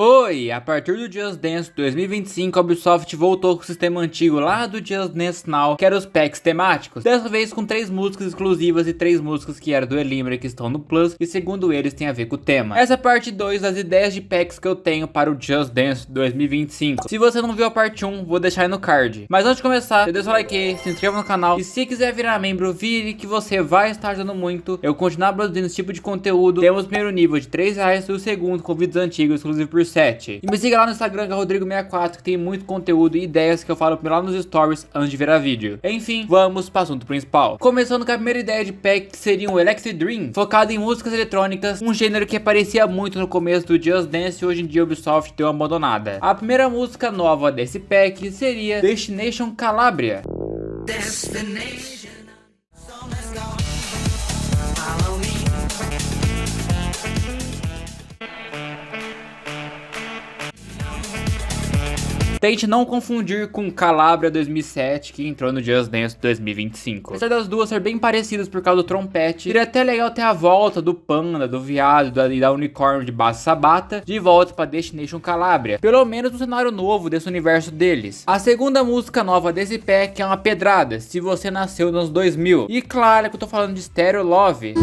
Oi, a partir do Just Dance 2025, a Ubisoft voltou com o sistema antigo lá do Just Dance Now, que era os packs temáticos. Dessa vez com 3 músicas exclusivas e 3 músicas que eram do Elimbra que estão no Plus, e segundo eles tem a ver com o tema. Essa é a parte 2 das ideias de packs que eu tenho para o Just Dance 2025. Se você não viu a parte 1, vou deixar aí no card. Mas antes de começar, deixa o like aí, se inscreva no canal, e se quiser virar membro, vire que você vai estar ajudando muito eu continuar produzindo esse tipo de conteúdo. Temos o primeiro nível de R$3 e o segundo com vídeos antigos exclusivos por 7. E me siga lá no Instagram, que é Rodrigo64, que tem muito conteúdo e ideias que eu falo primeiro lá nos stories antes de virar vídeo. Enfim, vamos para o assunto principal. Começando com a primeira ideia de pack, que seria o Electric Dream, focado em músicas eletrônicas, um gênero que aparecia muito no começo do Just Dance e hoje em dia a Ubisoft deu uma abandonada. A primeira música nova desse pack seria Destination Calabria. Tente não confundir com Calabria 2007, que entrou no Just Dance 2025. Apesar das duas ser bem parecidas por causa do trompete, seria até legal ter a volta do Panda, do Viado e da Unicórnio de Base Sabata de volta para Destination Calabria, pelo menos no cenário novo desse universo deles. A segunda música nova desse pack é uma pedrada, se você nasceu nos 2000. E claro que eu tô falando de Stereo Love.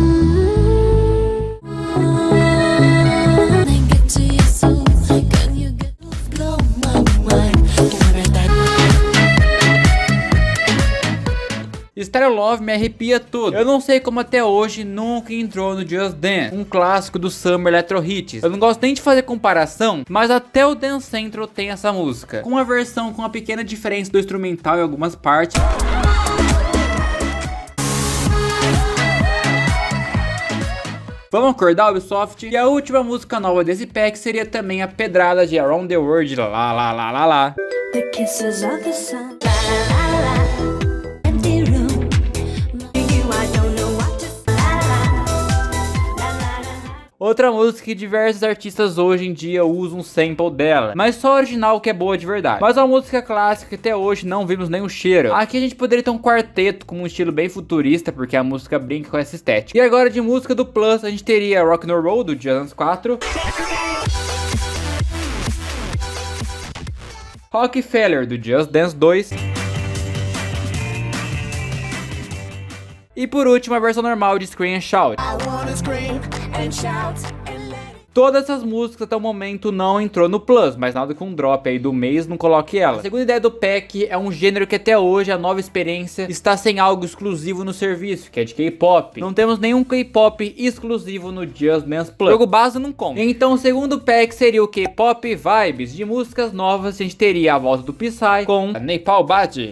Stereo Love me arrepia todo. Eu não sei como até hoje nunca entrou no Just Dance, um clássico do Summer Electro Hits. Eu não gosto nem de fazer comparação, mas até o Dance Central tem essa música, com uma versão com uma pequena diferença do instrumental em algumas partes. Vamos acordar, Ubisoft? E a última música nova desse pack seria também a pedrada de Around the World, lá lá lá lá lá. The kisses of the sun. Outra música que diversos artistas hoje em dia usam um sample dela, mas só a original que é boa de verdade. Mas é uma música clássica que até hoje não vimos nenhum cheiro. Aqui a gente poderia ter um quarteto com um estilo bem futurista, porque a música brinca com essa estética. E agora de música do Plus, a gente teria Rock and Roll do Just Dance 4, Rockefeller do Just Dance 2, e por último a versão normal de Scream and Shout. Todas essas músicas até o momento não entrou no Plus, mas nada com um drop aí do mês não coloque ela. A segunda ideia do pack é um gênero que até hoje a nova experiência está sem algo exclusivo no serviço, que é de K-pop. Não temos nenhum K-pop exclusivo no Just Dance Plus. O jogo base não conta. Então o segundo pack seria o K-pop Vibes. De músicas novas a gente teria a volta do Psy com Nepal Bad.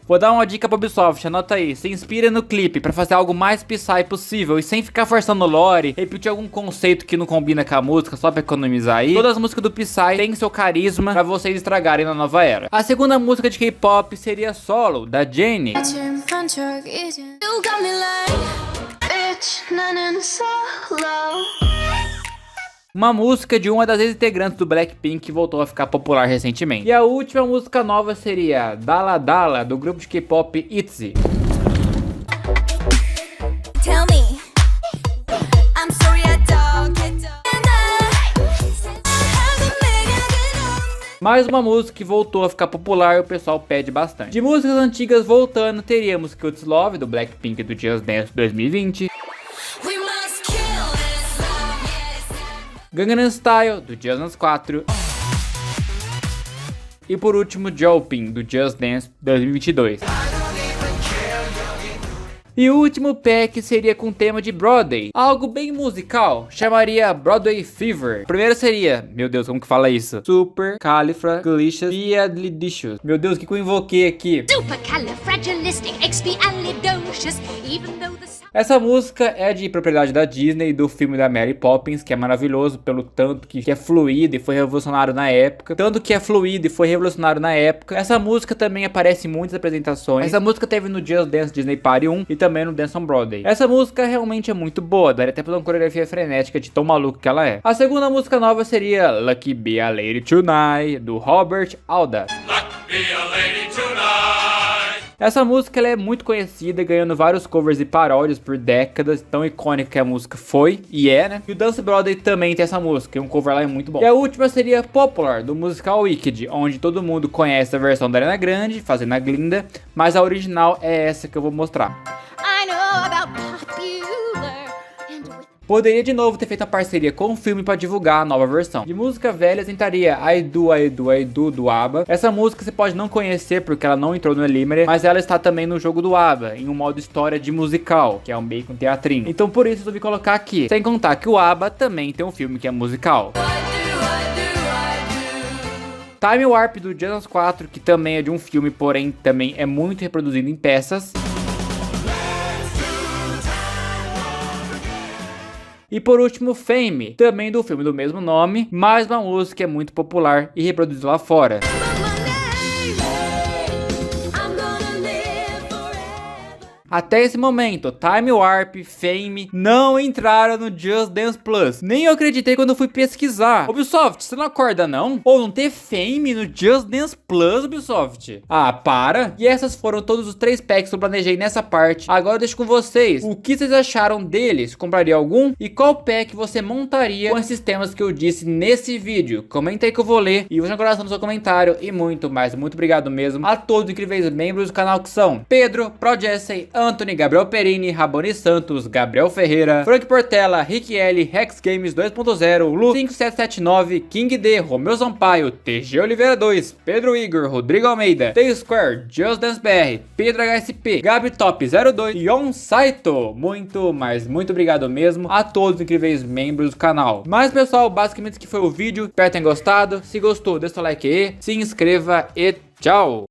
Vou dar uma dica pra Ubisoft, anota aí. Se inspira no clipe pra fazer algo mais Psy possível e sem ficar forçando lore, repetir algum conceito que não combina com a música só pra economizar aí. Todas as músicas do Psy têm seu carisma pra vocês estragarem na nova era. A segunda música de K-pop seria Solo, da Jennie. Uma música de uma das ex-integrantes do Blackpink que voltou a ficar popular recentemente. E a última música nova seria Dala Dala, do grupo de K-pop ITZY. Mais uma música que voltou a ficar popular e o pessoal pede bastante. De músicas antigas voltando, teríamos Cuts Love, do Blackpink do Just Dance 2020. Gangnam Style, do Just Dance 4. E por último, Jopin, do Just Dance 2022. E o último pack seria com tema de Broadway, algo bem musical, chamaria Broadway Fever. O primeiro seria, meu Deus, como que fala isso? Supercalifragilisticexpialidocious. Meu Deus, o que eu invoquei aqui? Supercalifragilisticexpialidocious, even though the... Essa música é de propriedade da Disney, do filme da Mary Poppins, que é maravilhoso pelo tanto que é fluido e foi revolucionário na época. Tanto que é fluido e foi revolucionário na época. Essa música também aparece em muitas apresentações. Essa música teve no Just Dance Disney Party 1 e também no Dance on Broadway. Essa música realmente é muito boa, daria até pela coreografia frenética de tão maluco que ela é. A segunda música nova seria Lucky Be a Lady Tonight, do Robert Alda. Lucky be a lady tonight. Essa música ela é muito conhecida, ganhando vários covers e paródias por décadas, tão icônica que a música foi e é, né? E o Dance Brother também tem essa música, e um cover lá é muito bom. E a última seria Popular, do musical Wicked, onde todo mundo conhece a versão da Ariana Grande, fazendo a Glinda, mas a original é essa que eu vou mostrar. I know about popular and with Poderia de novo ter feito a parceria com o filme para divulgar a nova versão. De música velha, entraria I Do, I Do, I Do, do ABBA. Essa música você pode não conhecer porque ela não entrou no Eliminator, mas ela está também no jogo do ABBA, em um modo história de musical, que é um meio com teatrinho. Então por isso eu resolvi colocar aqui. Sem contar que o ABBA também tem um filme que é musical. Time Warp do Just Dance 4, que também é de um filme, porém também é muito reproduzido em peças. E por último, Fame, também do filme do mesmo nome, mais uma música que é muito popular e reproduzida lá fora. Até esse momento, Time Warp, Fame não entraram no Just Dance Plus. Nem eu acreditei quando eu fui pesquisar. Ubisoft, você não acorda não? Ou não ter Fame no Just Dance Plus, Ubisoft? Ah, para! E essas foram todos os 3 packs que eu planejei nessa parte. Agora eu deixo com vocês. O que vocês acharam deles? Compraria algum? E qual pack você montaria com esses temas que eu disse nesse vídeo? Comenta aí que eu vou ler e vou deixar um coração no seu comentário e muito mais. Muito obrigado mesmo a todos os incríveis membros do canal que são Pedro, ProJesse, Anthony, Gabriel Perini, Raboni Santos, Gabriel Ferreira, Frank Portela, Rick L, Rex Games 2.0, Lu 5779, King D, Romeu Sampaio, TG Oliveira 2, Pedro Igor, Rodrigo Almeida, T-Square, Just Dance BR, Pedro HSP, Gabi Top 02 e On Saito. Muito, mas muito obrigado mesmo a todos os incríveis membros do canal. Mas pessoal, basicamente esse que foi o vídeo. Espero que tenham gostado. Se gostou, deixa o like aí, se inscreva e tchau!